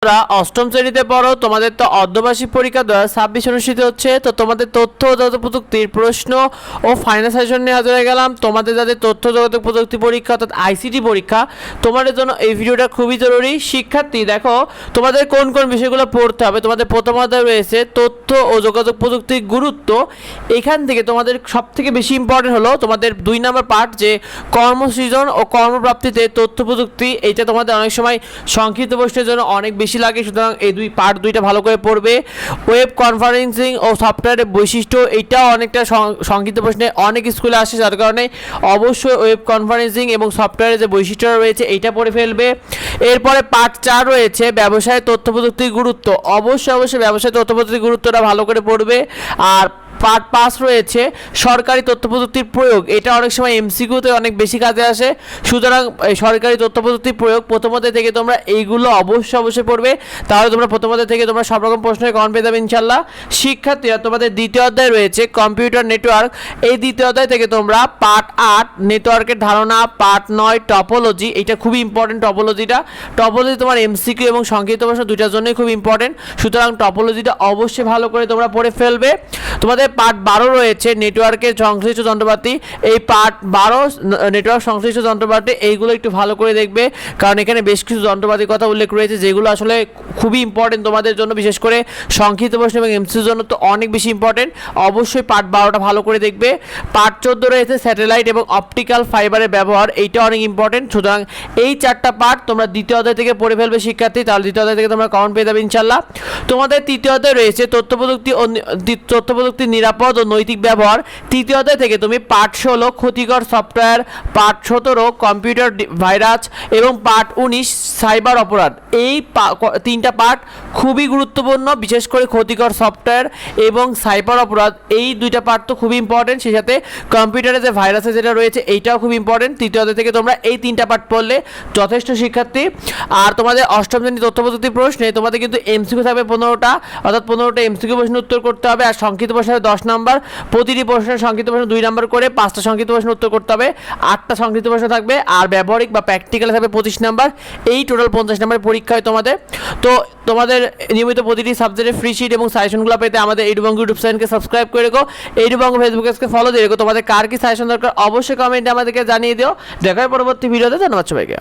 তোমরা অষ্টম শ্রেণীতে পড়ো, তোমাদের তো অর্ধবার্ষিক পরীক্ষা 2026 অনুষ্ঠিত হচ্ছে। তো তোমাদের তথ্য ও যোগাযোগ প্রযুক্তির প্রশ্ন ও ফাইনাল সেশন নিয়ে হাজির হয়ে গেলাম। তোমাদের যাদের তথ্য যোগাযোগ প্রযুক্তি পরীক্ষা অর্থাৎ আইসিটি পরীক্ষা, তোমাদের জন্য এই ভিডিওটা খুবই জরুরি। শিক্ষার্থী দেখো তোমাদের কোন কোন বিষয়গুলো পড়তে হবে। তোমাদের প্রথম অধ্যায় রয়েছে তথ্য ও যোগাযোগ প্রযুক্তির গুরুত্ব। এখান থেকে তোমাদের সবথেকে বেশি ইম্পর্টেন্ট হলো তোমাদের 2 নম্বর পার্ট, যে কর্মসৃজন ও কর্মপ্রাপ্তিতে তথ্য প্রযুক্তি। এইটা তোমাদের অনেক সময় সংক্ষিপ্ত প্রশ্নের জন্য অনেক বেশি লাগে, সুতরাং এই পার্ট দুইটা ভালো করে পড়বে। ওয়েব কনফারেন্সিং ও সফটওয়্যারের বৈশিষ্ট্য, এইটাও অনেকটা সংক্ষিপ্ত প্রশ্নে অনেক স্কুলে আসে, যার কারণে অবশ্যই ওয়েব কনফারেন্সিং এবং সফটওয়্যারের যে বৈশিষ্ট্য রয়েছে এইটা পড়ে ফেলবে। এরপরে পার্ট 4 রয়েছে ব্যবসায় তথ্য প্রযুক্তির গুরুত্ব। অবশ্যই ব্যবসায় তথ্য প্রযুক্তির গুরুত্বটা ভালো করে পড়বে। আর পার্ট 5 রয়েছে সরকারি তথ্য প্রযুক্তির প্রয়োগ। এটা অনেক সময় এমসিকিউতে অনেক বেশি কাজে আসে, সুতরাং সরকারি তথ্য প্রযুক্তির প্রয়োগ প্রথম অধ্যায় থেকে তোমরা এইগুলো অবশ্যই পড়বে। তাহলে তোমরা প্রথম অধ্যায় থেকে তোমরা সব রকম প্রশ্নের কমন পেয়ে যাবে ইনশাল্লাহ। শিক্ষার্থীরা তোমাদের দ্বিতীয় অধ্যায় রয়েছে কম্পিউটার নেটওয়ার্ক। এই দ্বিতীয় অধ্যায় থেকে তোমরা পার্ট 8 নেটওয়ার্কের ধারণা, পার্ট 9 টপোলজি। এটা খুবই ইম্পর্টেন্ট টপোলজিটা। টপোলজি তোমার এমসিকিউ এবং সংক্ষিপ্ত প্রশ্ন দুইটার জন্যই খুব ইম্পর্টেন্ট, সুতরাং টপোলজিটা অবশ্যই ভালো করে তোমরা পড়ে ফেলবে। তোমাদের পার্ট 12 রয়েছে নেটওয়ার্কের সংশ্লিষ্ট যন্ত্রপাতি। এই পার্ট 12 নেটওয়ার্ক সংশ্লিষ্ট যন্ত্রপাতি, এইগুলো একটু ভালো করে দেখবে, কারণ এখানে বেশ কিছু যন্ত্রপাতির কথা উল্লেখ রয়েছে যেগুলো আসলে খুবই ইম্পর্টেন্ট তোমাদের জন্য, বিশেষ করে সংক্ষিপ্ত প্রশ্ন এবং এমসিকিউর জন্য তো অনেক বেশি ইম্পর্টেন্ট। অবশ্যই পার্ট 12টা ভালো করে দেখবে। পার্ট 14 রয়েছে স্যাটেলাইট এবং অপটিক্যাল ফাইবারের ব্যবহার। এইটা অনেক ইম্পর্টেন্ট, সুতরাং এই 4টা পার্ট তোমরা দ্বিতীয় অধ্যায় থেকে পড়ে ফেলবে শিক্ষার্থী। তাহলে দ্বিতীয় অধ্যায় থেকে তোমরা কমন পেয়ে যাবে ইনশাল্লাহ। তোমাদের তৃতীয় অধ্যায় রয়েছে তথ্য প্রযুক্তি নিরাপদ ও নৈতিক ব্যবহার। তৃতীয় অধ্যায় থেকে তুমি পার্ট 16 ক্ষতিকর সফটওয়্যার, পার্ট 17 কম্পিউটার ভাইরাস এবং পার্ট 19 সাইবার অপরাধ। এই 3টা পার্ট খুবই গুরুত্বপূর্ণ, বিশেষ করে ক্ষতিকর সফটওয়্যার এবং সাইবার অপরাধ। এই 2টা পার্ট তো খুবই ইম্পর্টেন্ট, সেই সাথে কম্পিউটারে যে ভাইরাসে যেটা রয়েছে এইটাও খুব ইম্পর্টেন্ট। তৃতীয় অধ্যায় থেকে তোমরা এই 3টা পার্ট পড়লে যথেষ্ট শিক্ষার্থী। আর তোমাদের অষ্টম শ্রেণী তথ্য প্রযুক্তি প্রশ্নে তোমাদের কিন্তু এমসিকিউ থাকবে 15টা, অর্থাৎ 15টা এমসিকিউ প্রশ্ন উত্তর করতে হবে। আর সংক্ষিপ্ত প্রশ্ন 10 নম্বর, প্রতিটি প্রশ্নের সংক্ষিপ্ত প্রশ্ন 2 নম্বর করে 5টা সংক্ষিপ্ত প্রশ্ন উত্তর করতে হবে। 8টা সংক্ষিপ্ত প্রশ্ন থাকবে, আর ব্যবহারিক বা প্র্যাকটিক্যাল থাকবে 25 নম্বর। এই টোটাল 50 নম্বরের পরীক্ষা হয় তোমাদের। তো তোমাদের নিয়মিত প্রতিটি সাবজেক্টের ফ্রি শিট এবং সাজেশনগুলো পেতে আমাদের এইডুবঙ্গ ইউটিউব চ্যানেলকে সাবস্ক্রাইব করে রেখো, এইডুবঙ্গ ফেসবুক পেজকে ফলো দিয়ে রেখো। তোমাদের কার কি সাজেশন দরকার অবশ্যই কমেন্টে আমাদেরকে জানিয়ে দিও। দেখা হয় পরবর্তী ভিডিওতে। ধন্যবাদ সবাইকে।